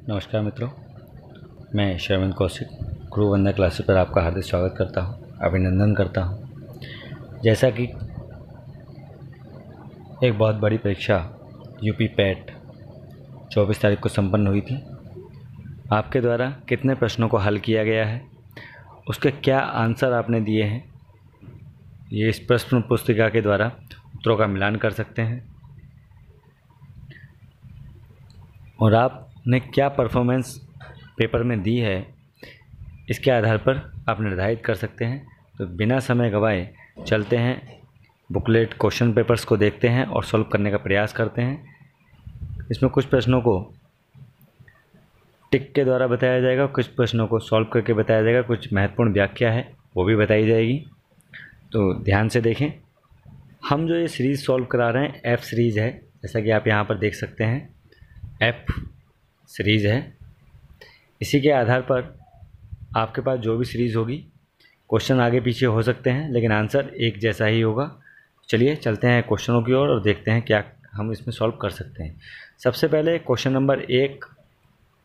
नमस्कार मित्रों, मैं श्रवण कौशिक गुरु वंदना क्लासेस पर आपका हार्दिक स्वागत करता हूं, अभिनंदन करता हूं। जैसा कि एक बहुत बड़ी परीक्षा यूपी पैट 24 तारीख को संपन्न हुई थी, आपके द्वारा कितने प्रश्नों को हल किया गया है, उसके क्या आंसर आपने दिए हैं, ये इस प्रश्न पुस्तिका के द्वारा उत्तरों का मिलान कर सकते हैं और आपने क्या परफॉर्मेंस पेपर में दी है इसके आधार पर आप निर्धारित कर सकते हैं। तो बिना समय गंवाए चलते हैं, बुकलेट क्वेश्चन पेपर्स को देखते हैं और सॉल्व करने का प्रयास करते हैं। इसमें कुछ प्रश्नों को टिक के द्वारा बताया जाएगा, कुछ प्रश्नों को सॉल्व करके बताया जाएगा, कुछ महत्वपूर्ण व्याख्या है वो भी बताई जाएगी। तो ध्यान से देखें। हम जो ये सीरीज़ सॉल्व करा रहे हैं एफ सीरीज़ है, जैसा कि आप यहाँ पर देख सकते हैं एफ सीरीज़ है। इसी के आधार पर आपके पास जो भी सीरीज़ होगी क्वेश्चन आगे पीछे हो सकते हैं लेकिन आंसर एक जैसा ही होगा। चलिए चलते हैं क्वेश्चनों की ओर और देखते हैं क्या हम इसमें सॉल्व कर सकते हैं। सबसे पहले क्वेश्चन नंबर एक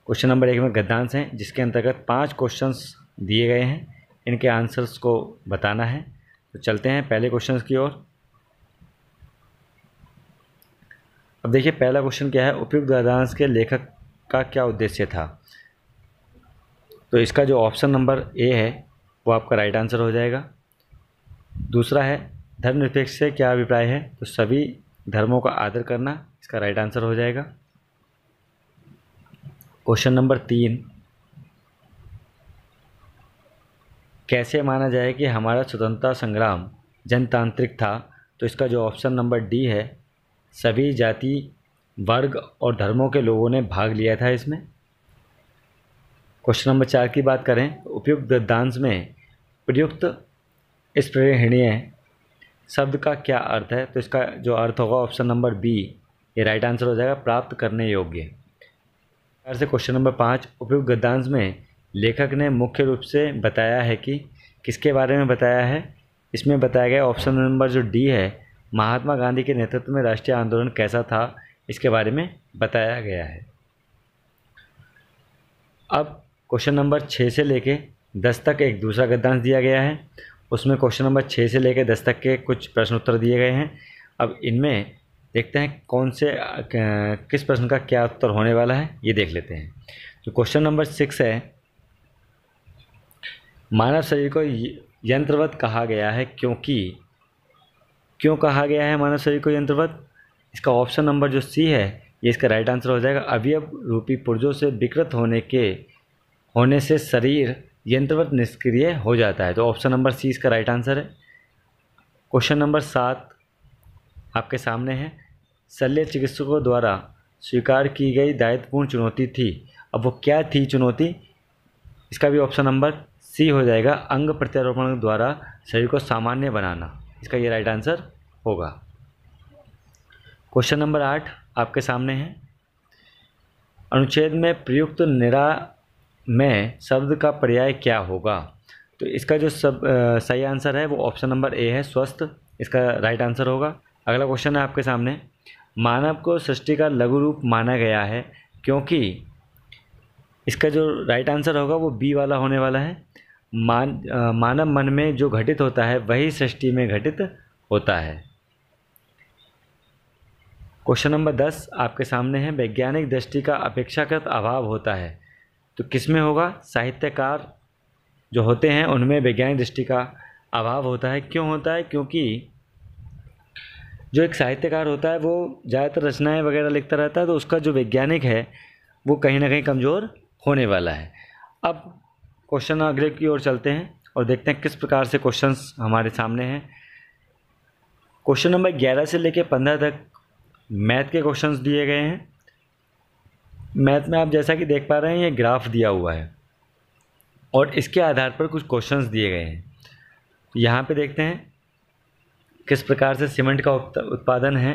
में गद्यांश हैं जिसके अंतर्गत 5 क्वेश्चंस दिए गए हैं, इनके आंसर्स को बताना है। तो चलते हैं पहले क्वेश्चन की ओर। अब देखिए पहला क्वेश्चन क्या है, उपयुक्त गद्यांश के लेखक का क्या उद्देश्य था। तो इसका जो ऑप्शन नंबर ए है वो आपका राइट आंसर हो जाएगा। दूसरा है धर्मनिरपेक्ष से क्या अभिप्राय है, तो सभी धर्मों का आदर करना, इसका राइट आंसर हो जाएगा। क्वेश्चन नंबर 3, कैसे माना जाए कि हमारा स्वतंत्रता संग्राम जनतांत्रिक था, तो इसका जो ऑप्शन नंबर डी है, सभी जाति वर्ग और धर्मों के लोगों ने भाग लिया था इसमें। क्वेश्चन नंबर 4 की बात करें, उपयुक्त गद्यांश में प्रयुक्त स्पृहणीय शब्द का क्या अर्थ है, तो इसका जो अर्थ होगा ऑप्शन नंबर बी, ये राइट आंसर हो जाएगा, प्राप्त करने योग्य। से क्वेश्चन नंबर 5, उपयुक्त गद्यांश में लेखक ने मुख्य रूप से बताया है कि किसके बारे में बताया है। इसमें बताया गया ऑप्शन नंबर जो डी है, महात्मा गांधी के नेतृत्व में राष्ट्रीय आंदोलन कैसा था, इसके बारे में बताया गया है। अब क्वेश्चन नंबर 6 से लेके 10 तक एक दूसरा गद्यांश दिया गया है, उसमें क्वेश्चन नंबर 6 से लेके 10 तक के कुछ प्रश्न उत्तर दिए गए हैं। अब इनमें देखते हैं कौन से किस प्रश्न का क्या उत्तर होने वाला है, ये देख लेते हैं। तो क्वेश्चन नंबर 6 है, मानव शरीर को यंत्रवत कहा गया है क्यों कहा गया है मानव शरीर को यंत्रवत। इसका ऑप्शन नंबर जो सी है ये इसका राइट आंसर हो जाएगा। अवयव रूपी पुर्जों से विकृत होने से शरीर यंत्रवत निष्क्रिय हो जाता है, तो ऑप्शन नंबर सी इसका राइट आंसर है। क्वेश्चन नंबर 7 आपके सामने है, शल्य चिकित्सकों द्वारा स्वीकार की गई दायित्वपूर्ण चुनौती थी। अब वो क्या थी चुनौती, इसका भी ऑप्शन नंबर सी हो जाएगा, अंग प्रत्यारोपण द्वारा शरीर को सामान्य बनाना, इसका ये राइट आंसर होगा। क्वेश्चन नंबर 8 आपके सामने है, अनुच्छेद में प्रयुक्त निरा में शब्द का पर्याय क्या होगा। तो इसका जो सही आंसर है वो ऑप्शन नंबर ए है, स्वस्थ, इसका राइट आंसर होगा। अगला क्वेश्चन है आपके सामने, मानव को सृष्टि का लघु रूप माना गया है क्योंकि, इसका जो राइट आंसर होगा वो बी वाला होने वाला है। मानव मन में जो घटित होता है वही सृष्टि में घटित होता है। क्वेश्चन नंबर 10 आपके सामने है, वैज्ञानिक दृष्टि का अपेक्षाकृत अभाव होता है, तो किसमें होगा। साहित्यकार जो होते हैं उनमें वैज्ञानिक दृष्टि का अभाव होता है। क्यों होता है, क्योंकि जो एक साहित्यकार होता है वो ज़्यादातर रचनाएं वगैरह लिखता रहता है, तो उसका जो वैज्ञानिक है वो कहीं ना कहीं कमज़ोर होने वाला है। अब क्वेश्चन अगले की ओर चलते हैं और देखते हैं किस प्रकार से क्वेश्चंस हमारे सामने हैं। क्वेश्चन नंबर 11 से लेकर 15 तक मैथ के क्वेश्चंस दिए गए हैं। मैथ में आप जैसा कि देख पा रहे हैं ये ग्राफ दिया हुआ है और इसके आधार पर कुछ क्वेश्चंस दिए गए हैं। यहाँ पे देखते हैं किस प्रकार से सीमेंट का उत्पादन है,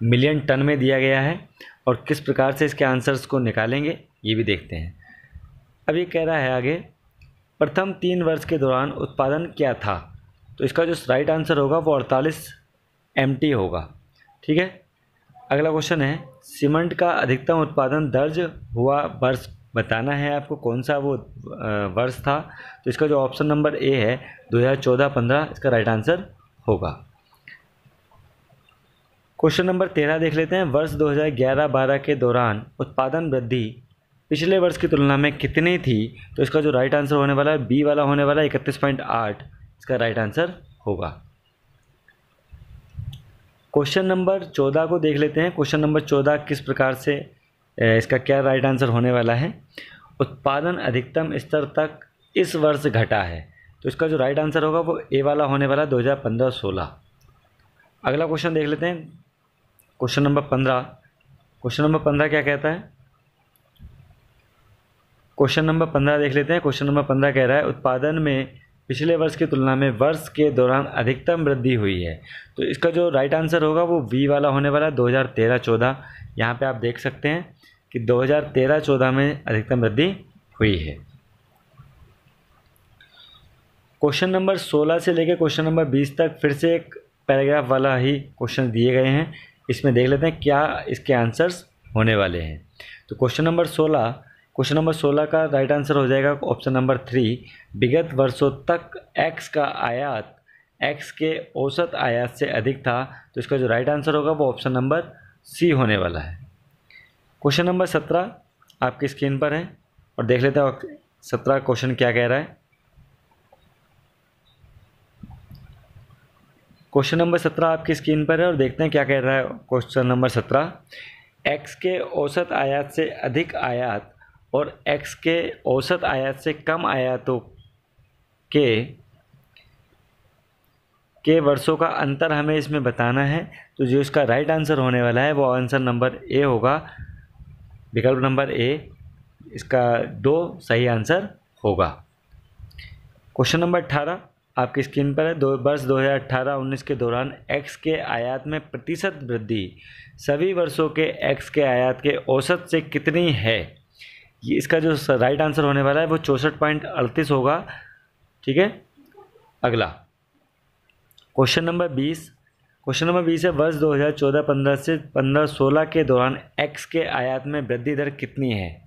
मिलियन टन में दिया गया है, और किस प्रकार से इसके आंसर्स को निकालेंगे ये भी देखते हैं। अब ये कह रहा है आगे, प्रथम 3 वर्ष के दौरान उत्पादन क्या था, तो इसका जो राइट आंसर होगा वो 48 MT होगा। ठीक है, अगला क्वेश्चन है, सीमेंट का अधिकतम उत्पादन दर्ज हुआ वर्ष बताना है आपको, कौन सा वो वर्ष था। तो इसका जो ऑप्शन नंबर ए है 2014-15 इसका राइट आंसर होगा। क्वेश्चन नंबर 13 देख लेते हैं। वर्ष 2011-12 के दौरान उत्पादन वृद्धि पिछले वर्ष की तुलना में कितनी थी। तो इसका जो राइट आंसर होने वाला है बी वाला होने वाला है 31.8 इसका राइट आंसर होगा। क्वेश्चन नंबर 14 को देख लेते हैं। क्वेश्चन नंबर 14 किस प्रकार से इसका क्या राइट आंसर होने वाला है। उत्पादन अधिकतम स्तर तक इस वर्ष घटा है। तो इसका जो राइट आंसर होगा वो ए वाला होने वाला 2015-16। अगला क्वेश्चन देख लेते हैं। Question number 15। क्वेश्चन नंबर 15 क्या कहता है। क्वेश्चन नंबर 15 देख लेते हैं। क्वेश्चन नंबर 15 कह रहा है उत्पादन में पिछले वर्ष की तुलना में वर्ष के दौरान अधिकतम वृद्धि हुई है। तो इसका जो राइट आंसर होगा वो बी वाला होने वाला है 2013-14। यहाँ पे आप देख सकते हैं कि 2013-14 में अधिकतम वृद्धि हुई है। क्वेश्चन नंबर 16 से लेकर क्वेश्चन नंबर 20 तक फिर से एक पैराग्राफ वाला ही क्वेश्चन दिए गए हैं। इसमें देख लेते हैं क्या इसके आंसर्स होने वाले हैं। तो क्वेश्चन नंबर 16 का राइट आंसर हो जाएगा ऑप्शन नंबर 3। विगत वर्षों तक एक्स का आयात एक्स के औसत आयात से अधिक था। तो इसका जो राइट आंसर होगा वो ऑप्शन नंबर सी होने वाला है। क्वेश्चन नंबर 17 आपकी स्क्रीन पर है और देख लेते हैं 17 क्वेश्चन क्या कह रहा है। क्वेश्चन नंबर 17 आपकी स्क्रीन पर है और देखते हैं क्या कह रहा है। क्वेश्चन नंबर 17, एक्स के औसत आयात से अधिक आयात और एक्स के औसत आयात से कम आयातों के वर्षों का अंतर हमें इसमें बताना है। तो जो इसका राइट आंसर होने वाला है वो आंसर नंबर ए होगा, विकल्प नंबर ए इसका 2 सही आंसर होगा। क्वेश्चन नंबर 18 आपकी स्क्रीन पर है। वर्ष 2018-19 के दौरान एक्स के आयात में प्रतिशत वृद्धि सभी वर्षों के एक्स के आयात के औसत से कितनी है। ये इसका जो राइट आंसर होने वाला है वो 64.38 होगा। ठीक है। अगला क्वेश्चन नंबर 20। क्वेश्चन नंबर 20 है वर्ष 2014-15 से 15-16 के दौरान एक्स के आयात में वृद्धि दर कितनी है।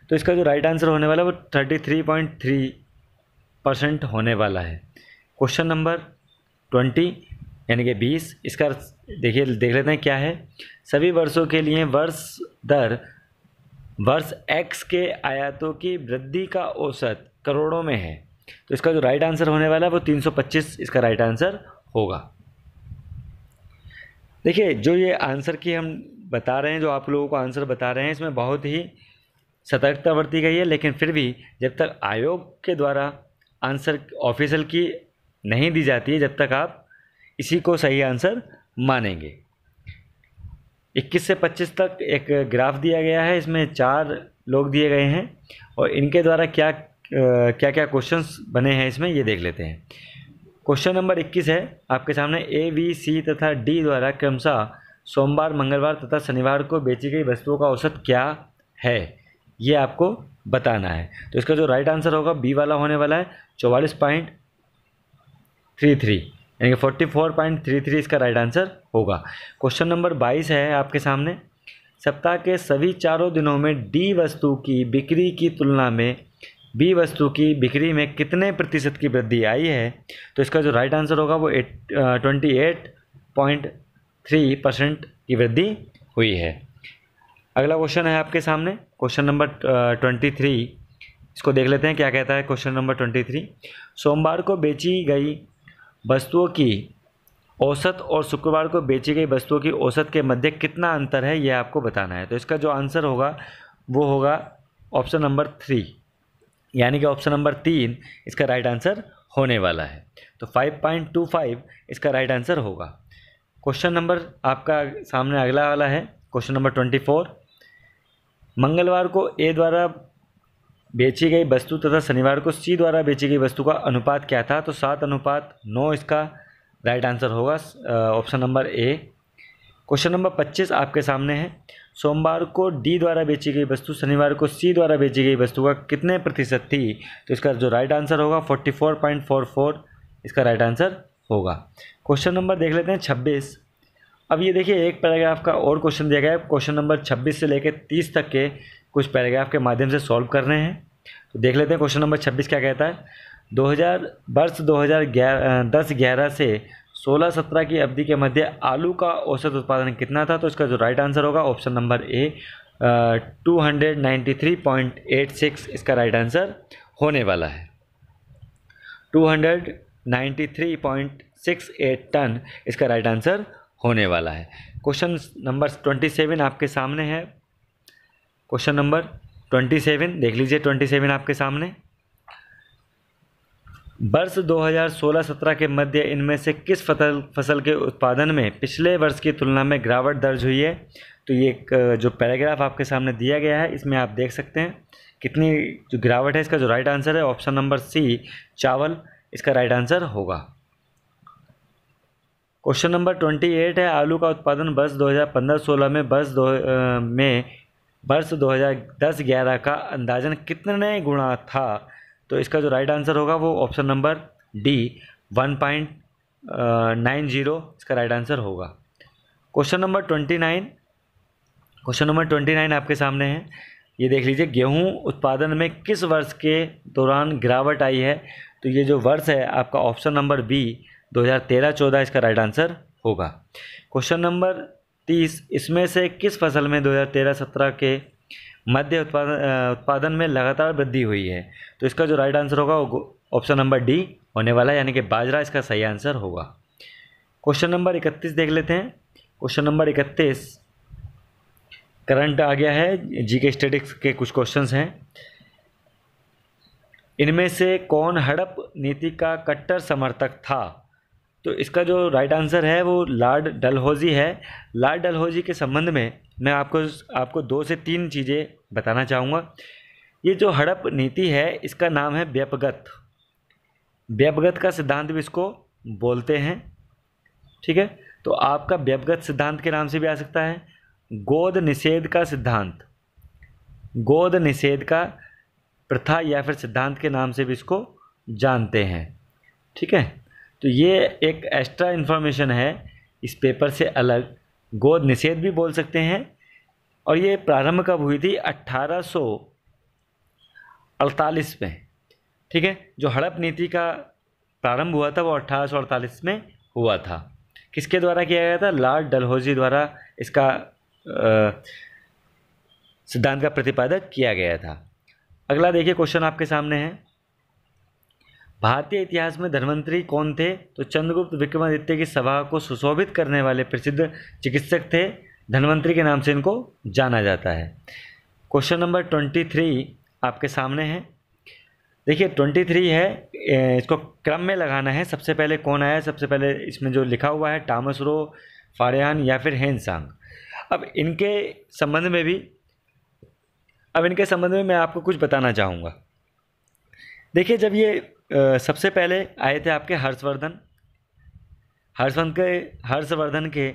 तो इसका जो राइट आंसर होने वाला है वो 33.3% होने वाला है। क्वेश्चन नंबर 20 यानी कि 20 इसका देख लेते हैं क्या है। सभी वर्षों के लिए वर्ष एक्स के आयातों की वृद्धि का औसत करोड़ों में है। तो इसका जो राइट आंसर होने वाला है वो 325 इसका राइट आंसर होगा। देखिए जो ये आंसर की हम बता रहे हैं, जो आप लोगों को आंसर बता रहे हैं, इसमें बहुत ही सतर्कता बरती गई है। लेकिन फिर भी जब तक आयोग के द्वारा आंसर ऑफिशियल की नहीं दी जाती है, जब तक आप इसी को सही आंसर मानेंगे। 21 से 25 तक एक ग्राफ दिया गया है, इसमें 4 लोग दिए गए हैं और इनके द्वारा क्या क्या क्वेश्चंस बने हैं इसमें ये देख लेते हैं। क्वेश्चन नंबर 21 है आपके सामने। ए, बी, सी तथा डी द्वारा क्रमशः सोमवार, मंगलवार तथा शनिवार को बेची गई वस्तुओं का औसत क्या है, ये आपको बताना है। तो इसका जो राइट आंसर होगा बी वाला होने वाला है 44.33 यानी कि 44.33 इसका राइट आंसर होगा। क्वेश्चन नंबर 22 है आपके सामने। सप्ताह के सभी 4 दिनों में डी वस्तु की बिक्री की तुलना में बी वस्तु की बिक्री में कितने प्रतिशत की वृद्धि आई है। तो इसका जो राइट आंसर होगा वो 28.3% की वृद्धि हुई है। अगला क्वेश्चन है आपके सामने क्वेश्चन नंबर 23। इसको देख लेते हैं क्या कहता है क्वेश्चन नंबर 23। सोमवार को बेची गई वस्तुओं की औसत और शुक्रवार को बेची गई वस्तुओं की औसत के मध्य कितना अंतर है, यह आपको बताना है। तो इसका जो आंसर होगा वो होगा ऑप्शन नंबर 3 यानी कि ऑप्शन नंबर 3 इसका राइट आंसर होने वाला है। तो 5.25 इसका राइट आंसर होगा। क्वेश्चन नंबर आपका सामने अगला वाला है क्वेश्चन नंबर 24। मंगलवार को ए द्वारा बेची गई वस्तु तथा शनिवार को सी द्वारा बेची गई वस्तु का अनुपात क्या था। तो 7:9 इसका राइट आंसर होगा ऑप्शन नंबर ए। क्वेश्चन नंबर 25 आपके सामने है। सोमवार को डी द्वारा बेची गई वस्तु शनिवार को सी द्वारा बेची गई वस्तु का कितने प्रतिशत थी। तो इसका जो राइट आंसर होगा 44.44 इसका राइट आंसर होगा। क्वेश्चन नंबर देख लेते हैं 26। अब ये देखिए एक पैराग्राफ का और क्वेश्चन दिया गया है, क्वेश्चन नंबर 26 से लेकर 30 तक के कुछ पैराग्राफ के माध्यम से सॉल्व करने हैं। तो देख लेते हैं क्वेश्चन नंबर 26 क्या कहता है। 2000 वर्ष 2010-11 से 16-17 की अवधि के मध्य आलू का औसत उत्पादन कितना था। तो इसका जो राइट आंसर होगा ऑप्शन नंबर ए 293.86 इसका राइट आंसर होने वाला है। 293.68 टन इसका राइट आंसर होने वाला है। क्वेश्चन नंबर 27 आपके सामने है। क्वेश्चन नंबर 27 देख लीजिए, 27 आपके सामने। वर्ष 2016-17 के मध्य इनमें से किस फसल के उत्पादन में पिछले वर्ष की तुलना में गिरावट दर्ज हुई है। तो ये एक जो पैराग्राफ आपके सामने दिया गया है इसमें आप देख सकते हैं कितनी जो गिरावट है। इसका जो राइट आंसर है ऑप्शन नंबर सी चावल इसका राइट आंसर होगा। क्वेश्चन नंबर 28 है आलू का उत्पादन वर्ष 2015-16 में वर्ष 2010-11 का अंदाजन कितने गुना था। तो इसका जो राइट आंसर होगा वो ऑप्शन नंबर डी 1.90 इसका राइट आंसर होगा। क्वेश्चन नंबर 29 आपके सामने है। ये देख लीजिए गेहूं उत्पादन में किस वर्ष के दौरान गिरावट आई है। तो ये जो वर्ष है आपका ऑप्शन नंबर बी 2013-14 इसका राइट आंसर होगा। क्वेश्चन नंबर 30 इसमें से किस फसल में 2013-17 के मध्य उत्पादन में लगातार वृद्धि हुई है। तो इसका जो राइट आंसर होगा वो ऑप्शन नंबर डी होने वाला है, यानी कि बाजरा इसका सही आंसर होगा। क्वेश्चन नंबर 31 देख लेते हैं। क्वेश्चन नंबर 31 करंट आ गया है, जीके स्टैटिक्स के कुछ क्वेश्चंस हैं। इनमें से कौन हड़प नीति का कट्टर समर्थक था। तो इसका जो राइट आंसर है वो लॉर्ड डलहौजी है। लॉर्ड डलहौजी के संबंध में मैं आपको 2 से 3 चीज़ें बताना चाहूँगा। ये जो हड़प नीति है इसका नाम है व्यपगत का सिद्धांत भी इसको बोलते हैं, ठीक है। तो आपका व्यपगत सिद्धांत के नाम से भी आ सकता है, गोद निषेध का सिद्धांत, गोद निषेध का प्रथा या फिर सिद्धांत के नाम से भी इसको जानते हैं, ठीक है। तो ये एक एक्स्ट्रा इन्फॉर्मेशन है इस पेपर से अलग, गोद निषेध भी बोल सकते हैं। और ये प्रारंभ कब हुई थी 1848 में, ठीक है। जो हड़प नीति का प्रारंभ हुआ था वो 1848 में हुआ था। किसके द्वारा किया गया था, लॉर्ड डलहौजी द्वारा इसका सिद्धांत का प्रतिपादन किया गया था। अगला देखिए क्वेश्चन आपके सामने है, भारतीय इतिहास में धन्वंतरी कौन थे। तो चंद्रगुप्त विक्रमादित्य की सभा को सुशोभित करने वाले प्रसिद्ध चिकित्सक थे, धन्वंतरी के नाम से इनको जाना जाता है। क्वेश्चन नंबर 23 आपके सामने है। देखिए 23 है, इसको क्रम में लगाना है। सबसे पहले कौन आया, सबसे पहले इसमें जो लिखा हुआ है टॉमस रो, फारियान या फिर हेनसांग। अब इनके संबंध में मैं आपको कुछ बताना चाहूँगा। देखिए जब ये सबसे पहले आए थे आपके हर्षवर्धन के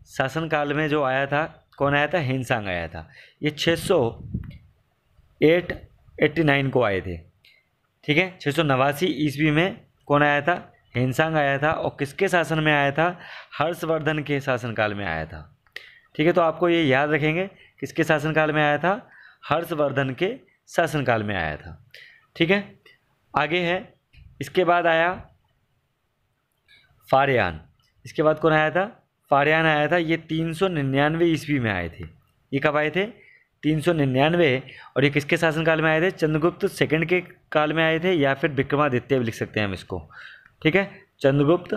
शासनकाल में जो आया था, कौन आया था, हेनसांग आया था। ये 689 को आए थे, ठीक है। 689 ईस्वी में कौन आया था, हेनसांग आया था। और किसके शासन में आया था, हर्षवर्धन के शासनकाल में आया था, ठीक है। तो आपको ये याद रखेंगे किसके शासनकाल में आया था, हर्षवर्धन के शासनकाल में आया था, ठीक है। आगे है, इसके बाद आया फारियान। इसके बाद कौन आया था, फारियान आया था। ये 399 ईस्वी में आए थे। ये कब आए थे, 399। और ये किसके शासनकाल में आए थे, चंद्रगुप्त सेकंड के काल में आए थे, या फिर विक्रमादित्य भी लिख सकते हैं हम इसको, ठीक है। चंद्रगुप्त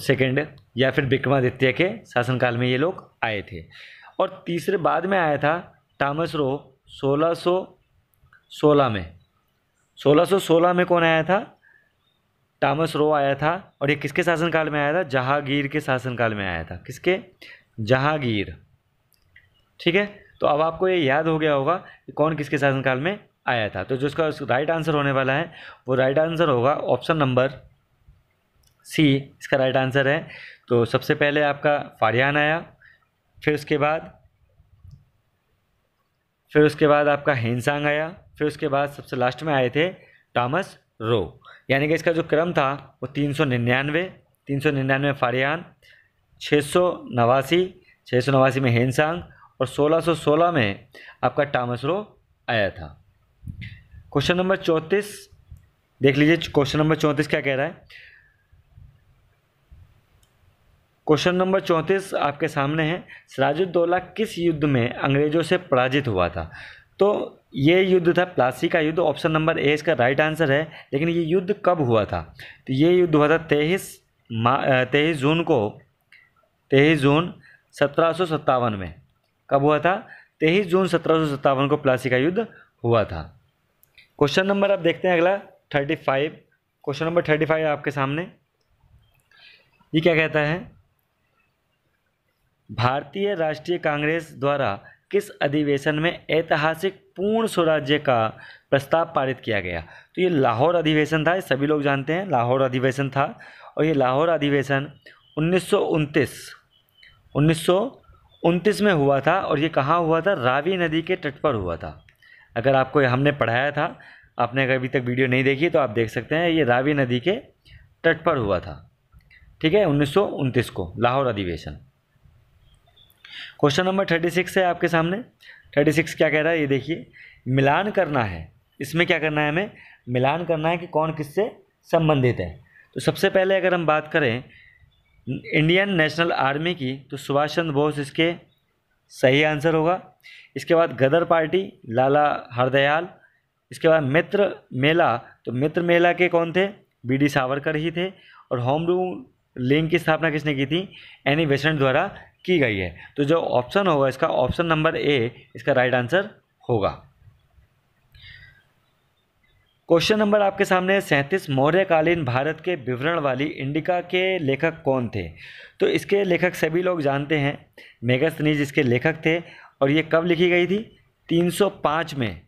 सेकंड या फिर विक्रमादित्य के शासनकाल में ये लोग आए थे। और तीसरे बाद में आया था टॉमस रो 1616 में कौन आया था, टॉमस रो आया था। और ये किसके शासनकाल में आया था, जहांगीर के शासनकाल में आया था। किसके, जहांगीर, ठीक है। तो अब आपको ये याद हो गया होगा कि कौन किसके शासनकाल में आया था। तो जो इसका राइट आंसर होने वाला है वो राइट आंसर होगा ऑप्शन नंबर सी इसका राइट आंसर है। तो सबसे पहले आपका फारियान आया, फिर उसके बाद आपका हेनसांग आया, फिर उसके बाद सबसे लास्ट में आए थे टॉमस रो। यानी कि इसका जो क्रम था वो 399 फारियान, 689 में हेनसांग और 1616 में आपका टामसरो आया था। क्वेश्चन नंबर 34 देख लीजिए। क्वेश्चन नंबर 34 क्या कह रहा है। क्वेश्चन नंबर 34 आपके सामने है, सिराजुद्दौला किस युद्ध में अंग्रेजों से पराजित हुआ था। तो ये युद्ध था प्लासी का युद्ध, ऑप्शन नंबर ए इसका राइट आंसर है। लेकिन ये युद्ध कब हुआ था, तो ये युद्ध हुआ था 23 जून 1757 में। कब हुआ था, 23 जून 1757 को प्लासी का युद्ध हुआ था। क्वेश्चन नंबर अब देखते हैं अगला 35। क्वेश्चन नंबर 35 आपके सामने, ये क्या कहता है, भारतीय राष्ट्रीय कांग्रेस द्वारा किस अधिवेशन में ऐतिहासिक पूर्ण स्वराज्य का प्रस्ताव पारित किया गया। तो ये लाहौर अधिवेशन था, ये सभी लोग जानते हैं लाहौर अधिवेशन था। और ये लाहौर अधिवेशन 1929 में हुआ था। और ये कहाँ हुआ था, रावी नदी के तट पर हुआ था। अगर आपको हमने पढ़ाया था, आपने अगर अभी तक वीडियो नहीं देखी तो आप देख सकते हैं, ये रावी नदी के तट पर हुआ था। ठीक है, 1929 को लाहौर अधिवेशन। क्वेश्चन नंबर 36 है आपके सामने। 36 क्या कह रहा है, ये देखिए, मिलान करना है। इसमें क्या करना है, हमें मिलान करना है कि कौन किससे संबंधित है। तो सबसे पहले अगर हम बात करें इंडियन नेशनल आर्मी की, तो सुभाष चंद्र बोस इसके सही आंसर होगा। इसके बाद गदर पार्टी, लाला हरदयाल। इसके बाद मित्र मेला, तो मित्र मेला के कौन थे, बी.डी. सावरकर ही थे। और होम रूल लीग की स्थापना किसने की थी, एनी बेसेंट द्वारा की गई है। तो जो ऑप्शन होगा इसका, ऑप्शन नंबर ए इसका राइट आंसर होगा। क्वेश्चन नंबर आपके सामने है 37, मौर्यकालीन भारत के विवरण वाली इंडिका के लेखक कौन थे। तो इसके लेखक सभी लोग जानते हैं, मेगास्थनीज इसके लेखक थे। और ये कब लिखी गई थी, 305 में।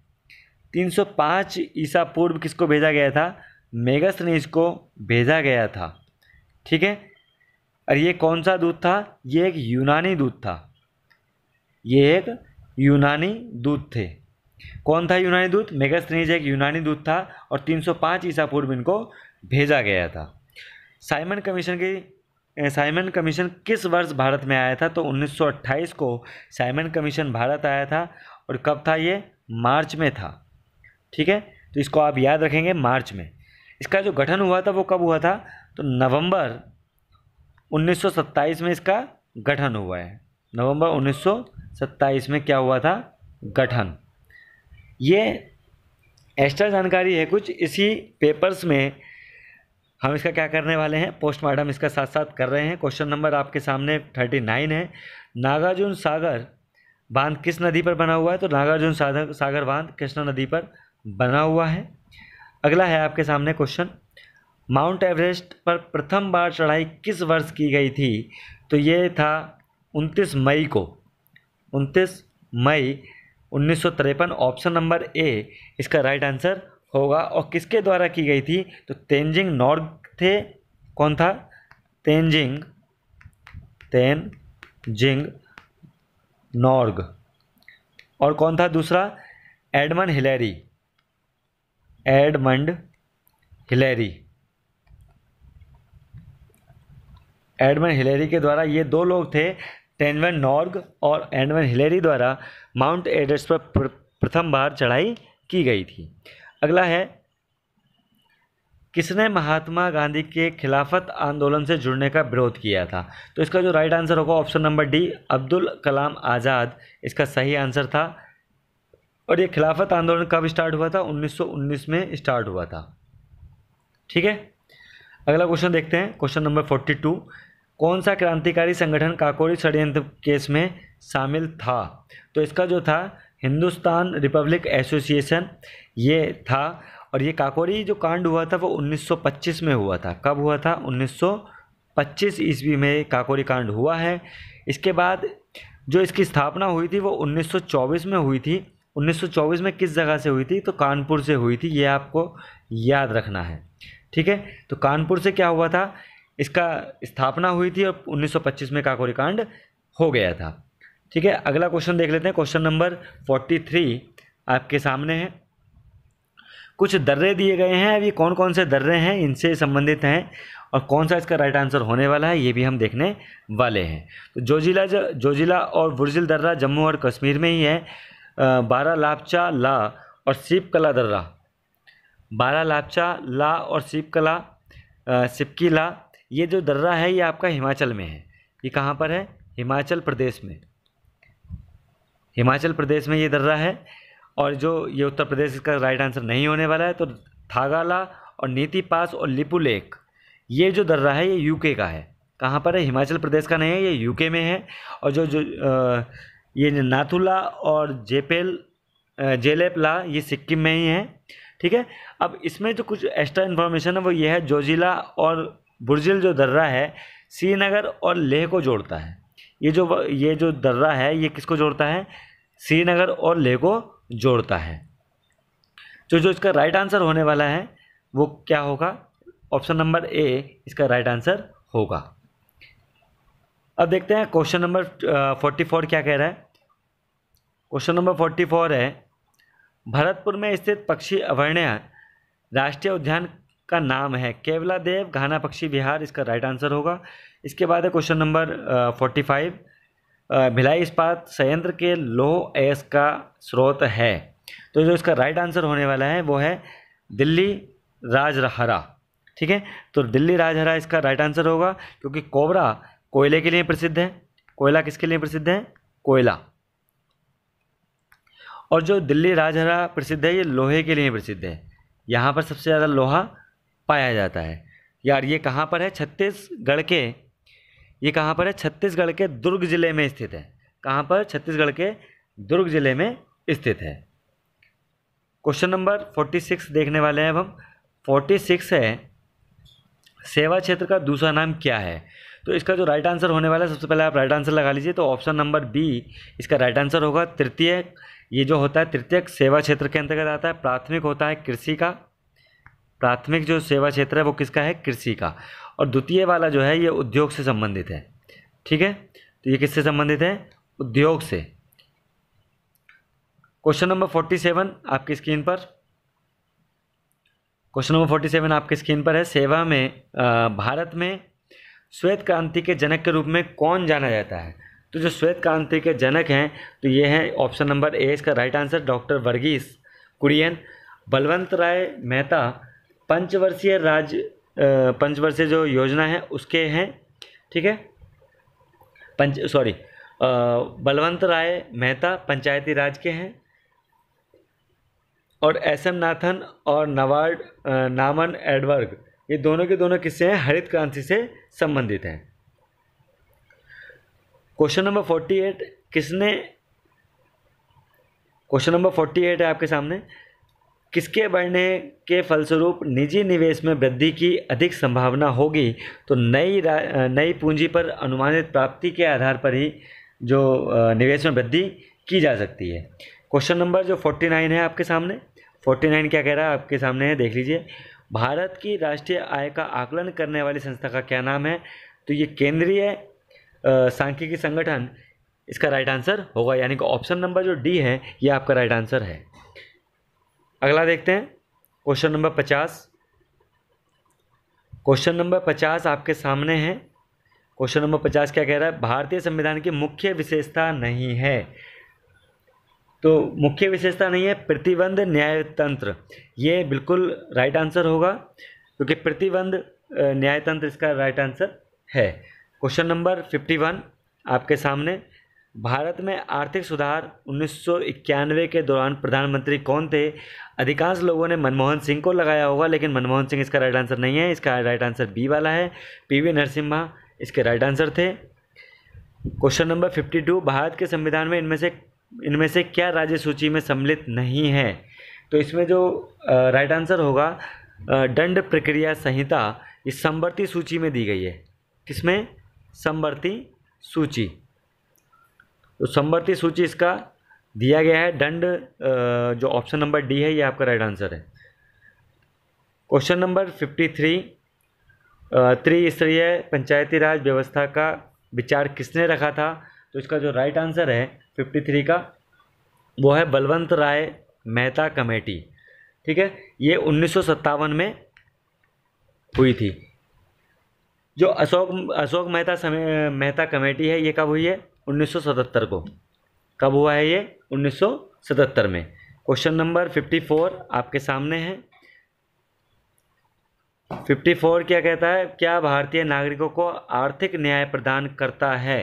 305 ईसा पूर्व किसको भेजा गया था, मेगास्थनीज को भेजा गया था। ठीक है, और ये कौन सा दूत था, ये एक यूनानी दूत था। ये एक यूनानी दूत थे। कौन था यूनानी दूत, मेगास्थनीज एक यूनानी दूत था। और 305 ईसा पूर्व इनको भेजा गया था। साइमन कमीशन किस वर्ष भारत में आया था, तो 1928 को साइमन कमीशन भारत आया था। और कब था ये, मार्च में था। ठीक है, तो इसको आप याद रखेंगे, मार्च में। इसका जो गठन हुआ था वो कब हुआ था, तो नवंबर 1927 में इसका गठन हुआ है। नवंबर 1927 में क्या हुआ था, गठन। ये एक्स्ट्रा जानकारी है कुछ, इसी पेपर्स में हम इसका क्या करने वाले हैं, पोस्टमार्टम इसका साथ साथ कर रहे हैं। क्वेश्चन नंबर आपके सामने 39 है, नागार्जुन सागर बांध किस नदी पर बना हुआ है। तो नागार्जुन सागर बांध कृष्णा नदी पर बना हुआ है। अगला है आपके सामने क्वेश्चन, माउंट एवरेस्ट पर प्रथम बार चढ़ाई किस वर्ष की गई थी। तो ये था 29 मई को, 29 मई 1953। ऑप्शन नंबर ए इसका राइट आंसर होगा। और किसके द्वारा की गई थी, तो तेंजिंग नॉर्ग थे। कौन था, तेंजिंग नॉर्ग। और कौन था दूसरा, एडमंड हिलेरी के द्वारा, ये दो लोग थे, तेंजिंग नॉर्ग और एडमंड हिलेरी द्वारा माउंट एवरेस्ट पर प्रथम बार चढ़ाई की गई थी। अगला है, किसने महात्मा गांधी के खिलाफत आंदोलन से जुड़ने का विरोध किया था। तो इसका जो राइट आंसर होगा, option number D, Abdul Kalam Azad इसका सही आंसर था। और ये खिलाफत आंदोलन कब स्टार्ट हुआ था, 1919 में स्टार्ट हुआ था। ठीक है, अगला क्वेश्चन देखते हैं। क्वेश्चन नंबर 42, कौन सा क्रांतिकारी संगठन काकोरी षड्यंत्र केस में शामिल था। तो इसका जो था, हिंदुस्तान रिपब्लिक एसोसिएशन ये था। और ये काकोरी जो कांड हुआ था वो 1925 में हुआ था। कब हुआ था, 1925 ईस्वी में काकोरी कांड हुआ है। इसके बाद जो इसकी स्थापना हुई थी वो 1924 में हुई थी। 1924 में किस जगह से हुई थी, तो कानपुर से हुई थी। ये आपको याद रखना है। ठीक है, तो कानपुर से क्या हुआ था, इसका स्थापना हुई थी और 1925 में काकोरी कांड हो गया था। ठीक है, अगला क्वेश्चन देख लेते हैं। क्वेश्चन नंबर 43 आपके सामने है। कुछ दर्रे दिए गए हैं, अब ये कौन कौन से दर्रे हैं इनसे संबंधित हैं और कौन सा इसका राइट आंसर होने वाला है ये भी हम देखने वाले हैं। तो जोजिला और बुर्जिल दर्रा जम्मू और कश्मीर में ही है। बारालापचा ला और सिपकला दर्रा, बारालापचा ला और सिपकी ला, ये जो दर्रा है ये आपका हिमाचल में है। ये कहाँ पर है? हिमाचल प्रदेश में, हिमाचल प्रदेश में ये दर्रा है। और जो ये उत्तर प्रदेश इसका राइट आंसर नहीं होने वाला है। तो थागाला और नीति पास और लिपू लेक, ये जो दर्रा है ये यूके का है। कहाँ पर है? हिमाचल प्रदेश का नहीं है, ये यूके में है। और ये नाथुला और जेलेपला ये सिक्किम में ही है। ठीक है। अब इसमें जो कुछ एक्स्ट्रा इन्फॉर्मेशन है वो ये है, जोजिला और बुर्जिल जो दर्रा है श्रीनगर और लेह को जोड़ता है। ये जो दर्रा है ये किसको जोड़ता है? श्रीनगर और लेह को जोड़ता है। जो इसका राइट आंसर होने वाला है वो क्या होगा? ऑप्शन नंबर ए इसका राइट आंसर होगा। अब देखते हैं क्वेश्चन नंबर 44 क्या कह रहा है। क्वेश्चन नंबर 44 है, भरतपुर में स्थित पक्षी अभयारण्य राष्ट्रीय उद्यान का नाम है केवलादेव घाना पक्षी विहार, इसका राइट आंसर होगा। इसके बाद है क्वेश्चन नंबर 45, भिलाई इस्पात संयंत्र के लौह अयस्क का स्रोत है। तो जो इसका राइट आंसर होने वाला है वो है दिल्ली राजहरा। ठीक है। तो दिल्ली राजहरा इसका राइट आंसर होगा, क्योंकि कोबरा कोयले के लिए प्रसिद्ध है। कोयला किसके लिए प्रसिद्ध है? कोयला। और जो दिल्ली राजहरा प्रसिद्ध है ये लोहे के लिए प्रसिद्ध है। यहाँ पर सबसे ज़्यादा लोहा पाया जाता है। यार ये कहाँ पर है? छत्तीसगढ़ के, ये कहाँ पर है? छत्तीसगढ़ के दुर्ग जिले में स्थित है। कहाँ पर? छत्तीसगढ़ के दुर्ग जिले में स्थित है। क्वेश्चन नंबर 46 देखने वाले हैं अब हम। 46 है, सेवा क्षेत्र का दूसरा नाम क्या है? तो इसका जो राइट आंसर होने वाला है, सबसे पहले आप राइट आंसर लगा लीजिए। तो ऑप्शन नंबर बी इसका राइट आंसर होगा। तृतीयक, ये जो होता है तृतीयक सेवा क्षेत्र के अंतर्गत आता है। प्राथमिक होता है कृषि का, प्राथमिक जो सेवा क्षेत्र है वो किसका है? कृषि का। और द्वितीय वाला जो है ये उद्योग से संबंधित है। ठीक है। तो ये किससे संबंधित है? उद्योग से। क्वेश्चन नंबर 47 आपकी स्क्रीन पर, क्वेश्चन नंबर 47 आपकी स्क्रीन पर है। सेवा में भारत में श्वेत क्रांति के जनक के रूप में कौन जाना जाता है? तो जो श्वेत क्रांति के जनक हैं तो ये हैं ऑप्शन नंबर ए इसका right answer, doctor Verghese Kurien. Balwant Rai Mehta पंचवर्षीय जो योजना है उसके हैं। ठीक है। बलवंत राय मेहता पंचायती राज के हैं। और SM नाथन और नामन एडवर्ग, ये दोनों के दोनों किससे हैं? हरित क्रांति से संबंधित हैं। क्वेश्चन नंबर 48 क्वेश्चन नंबर 48 है आपके सामने। किसके बढ़ने के फलस्वरूप निजी निवेश में वृद्धि की अधिक संभावना होगी? तो नई पूंजी पर अनुमानित प्राप्ति के आधार पर ही जो निवेश में वृद्धि की जा सकती है। क्वेश्चन नंबर जो 49 है आपके सामने, 49 क्या कह रहा है आपके सामने है, देख लीजिए। भारत की राष्ट्रीय आय का आकलन करने वाली संस्था का क्या नाम है? तो ये केंद्रीय सांख्यिकी संगठन इसका राइट आंसर होगा। यानी कि ऑप्शन नंबर जो डी है ये आपका राइट आंसर है। अगला देखते हैं क्वेश्चन नंबर 50। क्वेश्चन नंबर 50 आपके सामने है। क्वेश्चन नंबर 50 क्या कह रहा है? भारतीय संविधान की मुख्य विशेषता नहीं है। तो मुख्य विशेषता नहीं है प्रतिबंध न्यायतंत्र, ये बिल्कुल राइट आंसर होगा, क्योंकि प्रतिबंध न्यायतंत्र इसका राइट आंसर है। क्वेश्चन नंबर 51 आपके सामने। भारत में आर्थिक सुधार 1991 के दौरान प्रधानमंत्री कौन थे? अधिकांश लोगों ने मनमोहन सिंह को लगाया होगा, लेकिन मनमोहन सिंह इसका राइट आंसर नहीं है। इसका राइट आंसर बी वाला है, PV नरसिम्हा इसके राइट आंसर थे। क्वेश्चन नंबर 52, भारत के संविधान में इनमें से क्या राज्य सूची में सम्मिलित नहीं है? तो इसमें जो राइट आंसर होगा दंड प्रक्रिया संहिता, इस समवर्ती सूची में दी गई है। किसमें? समवर्ती सूची। तो समवर्ती सूची इसका दिया गया है। दंड जो ऑप्शन नंबर डी है ये आपका राइट आंसर है। क्वेश्चन नंबर 53, त्रिस्तरीय पंचायती राज व्यवस्था का विचार किसने रखा था? तो इसका जो राइट आंसर है 53 का वो है बलवंत राय मेहता कमेटी। ठीक है, ये 1957 में हुई थी। जो अशोक मेहता कमेटी है, ये कब हुई है? 1977 को। कब हुआ है ये? 1977 में। क्वेश्चन नंबर 54 आपके सामने है। 54 क्या कहता है? क्या भारतीय नागरिकों को आर्थिक न्याय प्रदान करता है?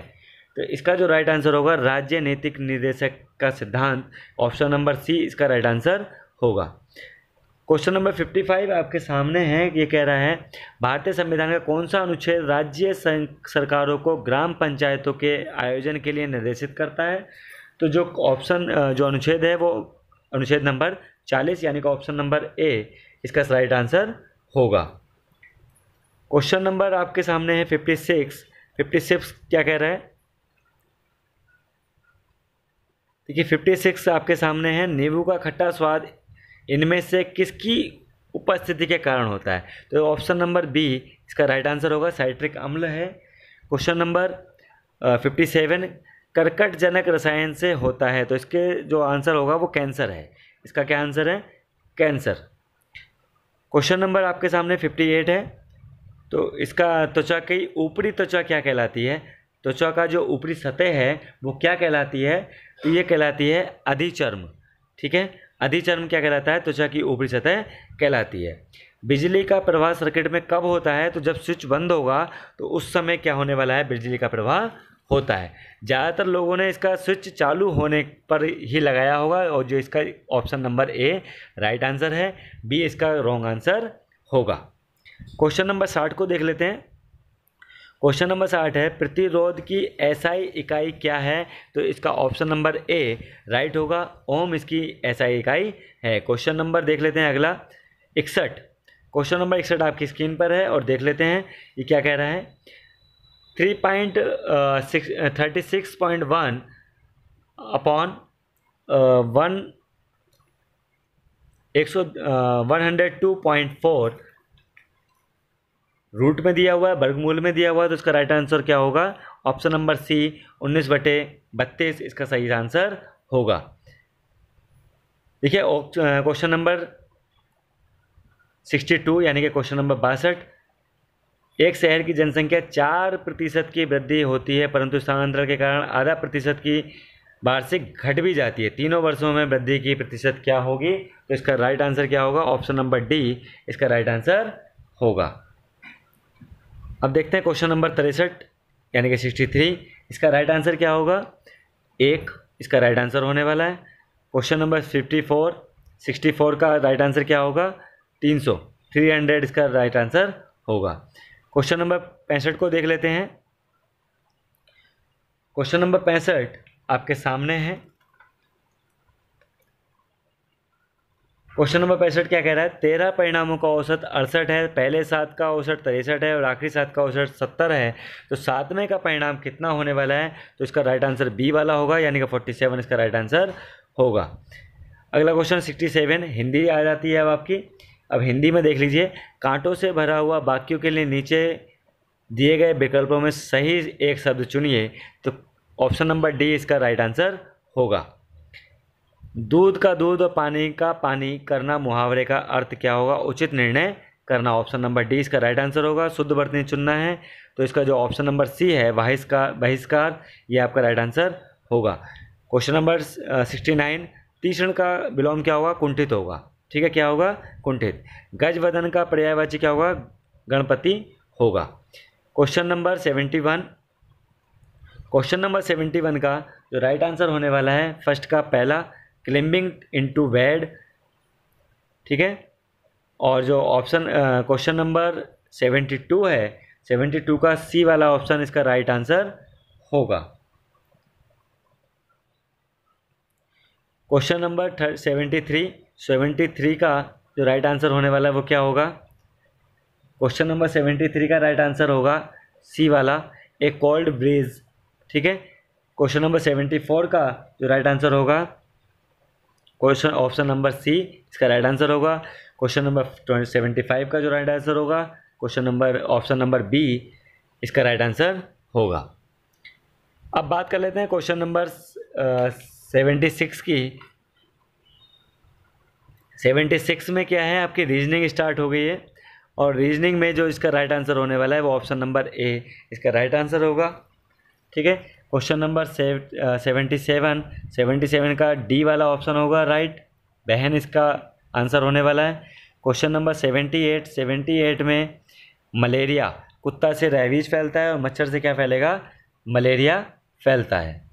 तो इसका जो राइट आंसर होगा, राज्य नैतिक निर्देशक का सिद्धांत, ऑप्शन नंबर सी इसका राइट आंसर होगा। क्वेश्चन नंबर 55 आपके सामने है। ये कह रहा है भारतीय संविधान का कौन सा अनुच्छेद राज्य सरकारों को ग्राम पंचायतों के आयोजन के लिए निर्देशित करता है? तो जो अनुच्छेद है वो अनुच्छेद नंबर 40, यानी कि ऑप्शन नंबर ए इसका राइट आंसर होगा। क्वेश्चन नंबर आपके सामने है 56। 56 क्या कह रहा है? देखिए 56 आपके सामने है, नींबू का खट्टा स्वाद इनमें से किसकी उपस्थिति के कारण होता है? तो ऑप्शन नंबर बी इसका राइट आंसर होगा, साइट्रिक अम्ल है। क्वेश्चन नंबर 57, कर्कटजनक रसायन से होता है, तो इसके जो आंसर होगा वो कैंसर है। इसका क्या आंसर है? कैंसर। क्वेश्चन नंबर आपके सामने 58 है। तो इसका त्वचा की ऊपरी त्वचा क्या कहलाती है? त्वचा का जो ऊपरी सतह है वो क्या कहलाती है? तो ये कहलाती है अधिचर्म। ठीक है, अधिचर्म क्या कहलाता है? त्वचा की ऊपरी सतह कहलाती है। बिजली का प्रवाह सर्किट में कब होता है? तो जब स्विच बंद होगा तो उस समय क्या होने वाला है? बिजली का प्रवाह होता है। ज़्यादातर लोगों ने इसका स्विच चालू होने पर ही लगाया होगा, और जो इसका ऑप्शन नंबर ए राइट आंसर है, बी इसका रॉन्ग आंसर होगा। क्वेश्चन नंबर 60 को देख लेते हैं। क्वेश्चन नंबर 60 है, प्रतिरोध की एसआई इकाई क्या है? तो इसका ऑप्शन नंबर ए राइट होगा, ओम इसकी एसआई इकाई है। क्वेश्चन नंबर देख लेते हैं अगला 61। क्वेश्चन नंबर 61 आपकी स्क्रीन पर है और देख लेते हैं ये क्या कह रहा है। 36.1 अपॉन 102.4 रूट में दिया हुआ है, वर्गमूल में दिया हुआ है, तो इसका राइट आंसर क्या होगा? ऑप्शन नंबर सी 19/32 इसका सही आंसर होगा। देखिए क्वेश्चन नंबर 62 यानी कि क्वेश्चन नंबर 62, एक शहर की जनसंख्या 4% की वृद्धि होती है, परंतु स्थानांतरण के कारण आधा प्रतिशत की वार्षिक घट भी जाती है। तीनों वर्षों में वृद्धि की प्रतिशत क्या होगी? तो इसका राइट आंसर क्या होगा? ऑप्शन नंबर डी इसका राइट आंसर होगा। अब देखते हैं क्वेश्चन नंबर 63 यानी कि 63, इसका राइट आंसर क्या होगा? 1 इसका राइट आंसर होने वाला है। क्वेश्चन नंबर 64 का राइट आंसर क्या होगा? 300 इसका राइट आंसर होगा। क्वेश्चन नंबर 65 को देख लेते हैं। क्वेश्चन नंबर 65 आपके सामने है। क्वेश्चन नंबर 65 क्या कह रहा है? 13 परिणामों का औसत 68 है, पहले 7 का औसत 63 है और आखिरी 7 का औसत 70 है, तो 7वें का परिणाम कितना होने वाला है? तो इसका राइट आंसर बी वाला होगा, यानी कि 47 इसका राइट आंसर होगा। अगला क्वेश्चन 67 हिंदी आ जाती है अब आपकी। अब हिंदी में देख लीजिए, कांटों से भरा हुआ वाक्यों के लिए नीचे दिए गए विकल्पों में सही एक शब्द चुनिए, तो ऑप्शन नंबर डी इसका राइट आंसर होगा। दूध का दूध और पानी का पानी करना मुहावरे का अर्थ क्या होगा? उचित निर्णय करना, ऑप्शन नंबर डी इसका राइट आंसर होगा। शुद्ध वर्तनी चुनना है, तो इसका जो ऑप्शन नंबर सी है बहिष्कार, ये आपका राइट आंसर होगा। क्वेश्चन नंबर 69 तीक्ष्ण का विलोम क्या होगा? कुंठित होगा। ठीक है, क्या होगा? कुंठित। गजवदन का पर्यायवाची क्या होगा? गणपति होगा। क्वेश्चन नंबर 71 का जो राइट आंसर होने वाला है फर्स्ट का पहला, क्लिम्बिंग इनटू बेड। ठीक है, और जो ऑप्शन क्वेश्चन नंबर 72 है, 72 का सी वाला ऑप्शन इसका राइट आंसर होगा। क्वेश्चन नंबर 73 का जो राइट आंसर होने वाला है वो क्या होगा? क्वेश्चन नंबर 73 का राइट आंसर होगा सी वाला, ए कोल्ड ब्रीज। ठीक है, क्वेश्चन नंबर 74 का जो राइट आंसर होगा क्वेश्चन ऑप्शन नंबर सी इसका राइट आंसर होगा। क्वेश्चन नंबर 75 का जो राइट आंसर होगा question number option number B इसका राइट आंसर होगा। अब बात कर लेते हैं क्वेश्चन नंबर 76 की। 76 में क्या है, आपकी रीजनिंग स्टार्ट हो गई है, और रीजनिंग में जो इसका राइट आंसर होने वाला है वो ऑप्शन नंबर ए इसका राइट आंसर होगा। ठीक है, क्वेश्चन नंबर 77 का डी वाला ऑप्शन होगा राइट, बहन इसका आंसर होने वाला है। क्वेश्चन नंबर 78 में मलेरिया, कुत्ता से रेबीज फैलता है और मच्छर से क्या फैलेगा, मलेरिया फैलता है।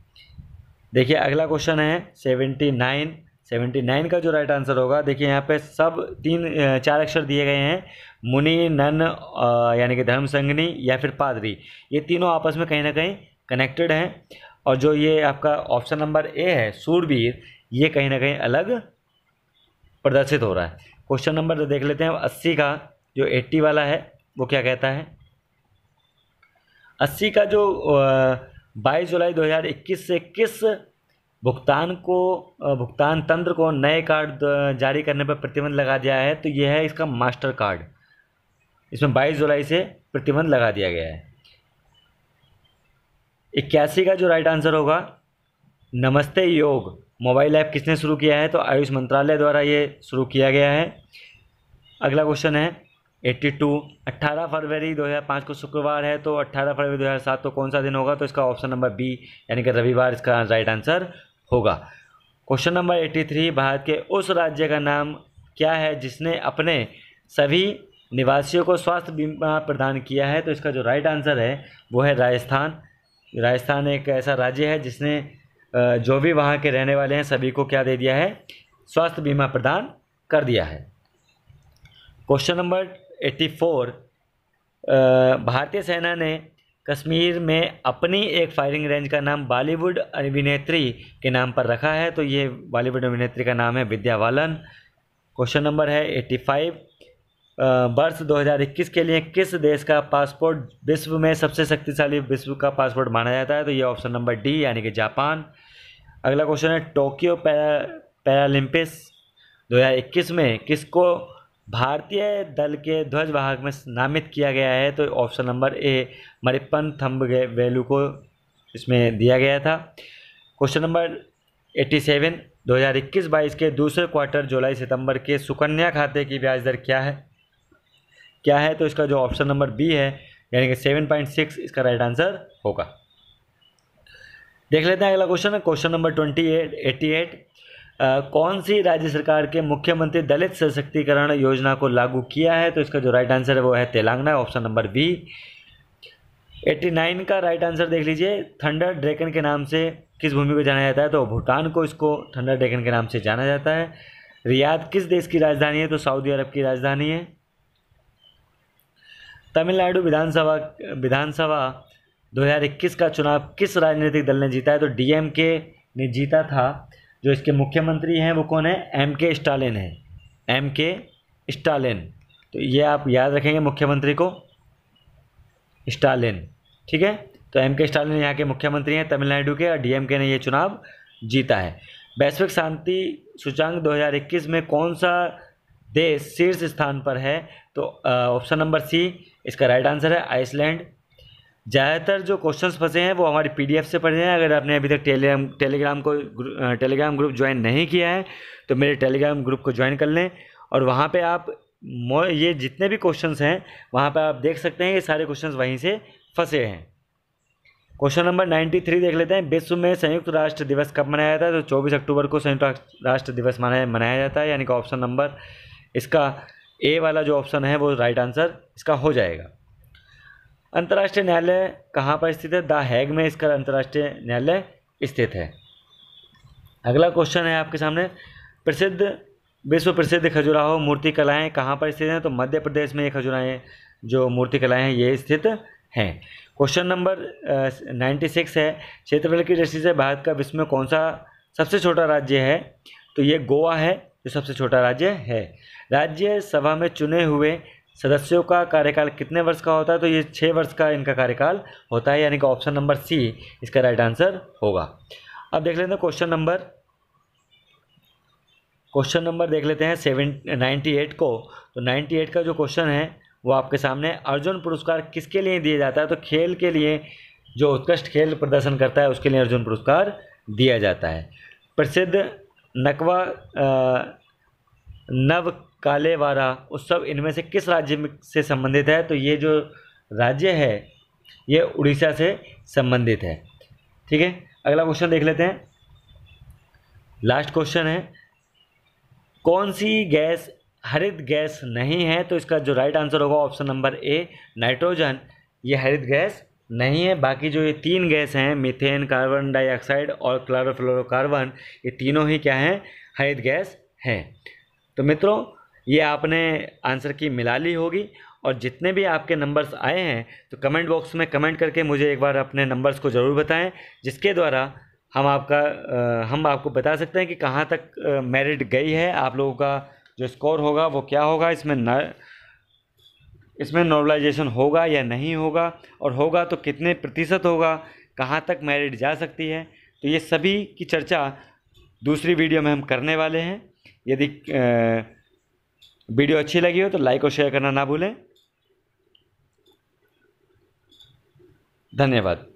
देखिए अगला क्वेश्चन है 79 का जो राइट आंसर होगा, देखिए यहाँ पे सब 4 अक्षर दिए गए हैं, मुनि, नन यानी कि धर्म संगनी या फिर पादरी, ये तीनों आपस में कहीं ना कहीं कनेक्टेड हैं। और जो ये आपका ऑप्शन नंबर ए है सूरवीर, ये कहीं ना कहीं अलग प्रदर्शित हो रहा है। क्वेश्चन नंबर देख लेते हैं 80 का, जो 80 वाला है वो क्या कहता है। 80 का जो 22 जुलाई 2021 से किस भुगतान तंत्र को नए कार्ड जारी करने पर प्रतिबंध लगा दिया है, तो यह है इसका मास्टर कार्ड, इसमें 22 जुलाई से प्रतिबंध लगा दिया गया है। 81 का जो राइट आंसर होगा, नमस्ते योग मोबाइल ऐप किसने शुरू किया है, तो आयुष मंत्रालय द्वारा ये शुरू किया गया है। अगला क्वेश्चन है 82, 18 फरवरी 2005 को शुक्रवार है, तो 18 फरवरी 2007 तो कौन सा दिन होगा, तो इसका ऑप्शन नंबर बी यानी कि रविवार इसका राइट आंसर होगा। क्वेश्चन नंबर 83, भारत के उस राज्य का नाम क्या है जिसने अपने सभी निवासियों को स्वास्थ्य बीमा प्रदान किया है, तो इसका जो राइट आंसर है वो है राजस्थान। राजस्थान एक ऐसा राज्य है जिसने जो भी वहाँ के रहने वाले हैं सभी को क्या दे दिया है, स्वास्थ्य बीमा प्रदान कर दिया है। क्वेश्चन नंबर 84, भारतीय सेना ने कश्मीर में अपनी एक फायरिंग रेंज का नाम बॉलीवुड अभिनेत्री के नाम पर रखा है, तो ये बॉलीवुड अभिनेत्री का नाम है विद्या बालन। क्वेश्चन नंबर है 85, वर्ष 2021 के लिए किस देश का पासपोर्ट विश्व में सबसे शक्तिशाली विश्व का पासपोर्ट माना जाता है, तो ये ऑप्शन नंबर डी यानी कि जापान। अगला क्वेश्चन है टोक्यो पैरालंपिक्स 2021 में किसको भारतीय दल के ध्वजवाहक में नामित किया गया है, तो ऑप्शन नंबर ए मरिप्पन थंबवेलु को इसमें दिया गया था। क्वेश्चन नंबर 87, 2021-22 के दूसरे क्वार्टर जुलाई सितंबर के सुकन्या खाते की ब्याज दर क्या है, तो इसका जो ऑप्शन नंबर बी है यानी कि 7.6 इसका राइट आंसर होगा। देख लेते हैं अगला क्वेश्चन है क्वेश्चन नंबर 88, कौन सी राज्य सरकार के मुख्यमंत्री दलित सशक्तिकरण योजना को लागू किया है, तो इसका जो राइट आंसर है वो है तेलंगाना, ऑप्शन नंबर बी। 89 का राइट आंसर देख लीजिए, थंडर ड्रैगन के नाम से किस भूमि को जाना जाता है, तो भूटान को इसको थंडर ड्रैगन के नाम से जाना जाता है। रियाद किस देश की राजधानी है, तो सऊदी अरब की राजधानी है। तमिलनाडु विधानसभा 2021 का चुनाव किस राजनीतिक दल ने जीता है, तो डीएमके ने जीता था। जो इसके मुख्यमंत्री हैं वो कौन है, एमके स्टालिन है, एमके स्टालिन, तो ये आप याद रखेंगे मुख्यमंत्री को, स्टालिन। ठीक है, तो एमके स्टालिन यहाँ के मुख्यमंत्री हैं तमिलनाडु के, और डीएमके ने ये चुनाव जीता है। वैश्विक शांति सूचांक 2021 में कौन सा देश शीर्ष स्थान पर है, तो ऑप्शन नंबर सी इसका राइट आंसर है आइसलैंड। ज़्यादातर जो क्वेश्चंस फंसे हैं वो हमारी पीडीएफ से पढ़े हैं। अगर आपने अभी तक टेलीग्राम ग्रुप ज्वाइन नहीं किया है तो मेरे टेलीग्राम ग्रुप को ज्वाइन कर लें, और वहाँ पे आप ये जितने भी क्वेश्चंस हैं वहाँ पे आप देख सकते हैं, ये सारे क्वेश्चंस वहीं से फंसे हैं। क्वेश्चन नंबर 93 देख लेते हैं, विश्व में संयुक्त राष्ट्र दिवस कब मनाया जाता है, तो 24 अक्टूबर को संयुक्त राष्ट्र दिवस मनाया जाता है, यानी कि ऑप्शन नंबर इसका ए वाला जो ऑप्शन है वो राइट आंसर इसका हो जाएगा। अंतर्राष्ट्रीय न्यायालय कहाँ पर स्थित है, द हैग में इसका अंतर्राष्ट्रीय न्यायालय स्थित है। अगला क्वेश्चन है आपके सामने, विश्व प्रसिद्ध खजुराहो मूर्ति कलाएँ कहाँ पर स्थित हैं, तो मध्य प्रदेश में ये खजुराहें जो मूर्ति कलाएँ हैं ये स्थित हैं। क्वेश्चन नंबर 96 है, क्षेत्रफल की दृष्टि से भारत का विश्व में कौन सा सबसे छोटा राज्य है, तो ये गोवा है जो सबसे छोटा राज्य है। राज्यसभा में चुने हुए सदस्यों का कार्यकाल कितने वर्ष का होता है, तो ये 6 वर्ष का इनका कार्यकाल होता है, यानी कि ऑप्शन नंबर सी इसका राइट आंसर होगा। अब देख लेते हैं क्वेश्चन नंबर देख लेते हैं 98 को, तो 98 का जो क्वेश्चन है वो आपके सामने, अर्जुन पुरस्कार किसके लिए दिया जाता है, तो खेल के लिए, जो उत्कृष्ट खेल प्रदर्शन करता है उसके लिए अर्जुन पुरस्कार दिया जाता है। प्रसिद्ध नकवा नव कालेवारा उत्सव इनमें से किस राज्य से संबंधित है? तो ये जो राज्य है ये उड़ीसा से संबंधित है। ठीक है, अगला क्वेश्चन देख लेते हैं। लास्ट क्वेश्चन है, कौन सी गैस हरित गैस नहीं है? तो इसका जो राइट आंसर होगा ऑप्शन नंबर ए, नाइट्रोजन। ये हरित गैस नहीं है। बाकी जो ये 3 गैस हैं, मीथेन, कार्बन डाइऑक्साइड और क्लोरोफ्लोरोकार्बन, ये तीनों ही क्या हैं? हरित गैस हैं। तो मित्रों, ये आपने आंसर की मिला ली होगी, और जितने भी आपके नंबर्स आए हैं तो कमेंट बॉक्स में कमेंट करके मुझे एक बार अपने नंबर्स को ज़रूर बताएं, जिसके द्वारा हम आपको बता सकते हैं कि कहाँ तक मेरिट गई है। आप लोगों का जो स्कोर होगा वो क्या होगा, इसमें नॉर्मलाइजेशन होगा या नहीं होगा, और होगा तो कितने प्रतिशत होगा, कहाँ तक मेरिट जा सकती है। तो ये सभी की चर्चा दूसरी वीडियो में हम करने वाले हैं। यदि वीडियो अच्छी लगी हो तो लाइक और शेयर करना ना भूलें। धन्यवाद।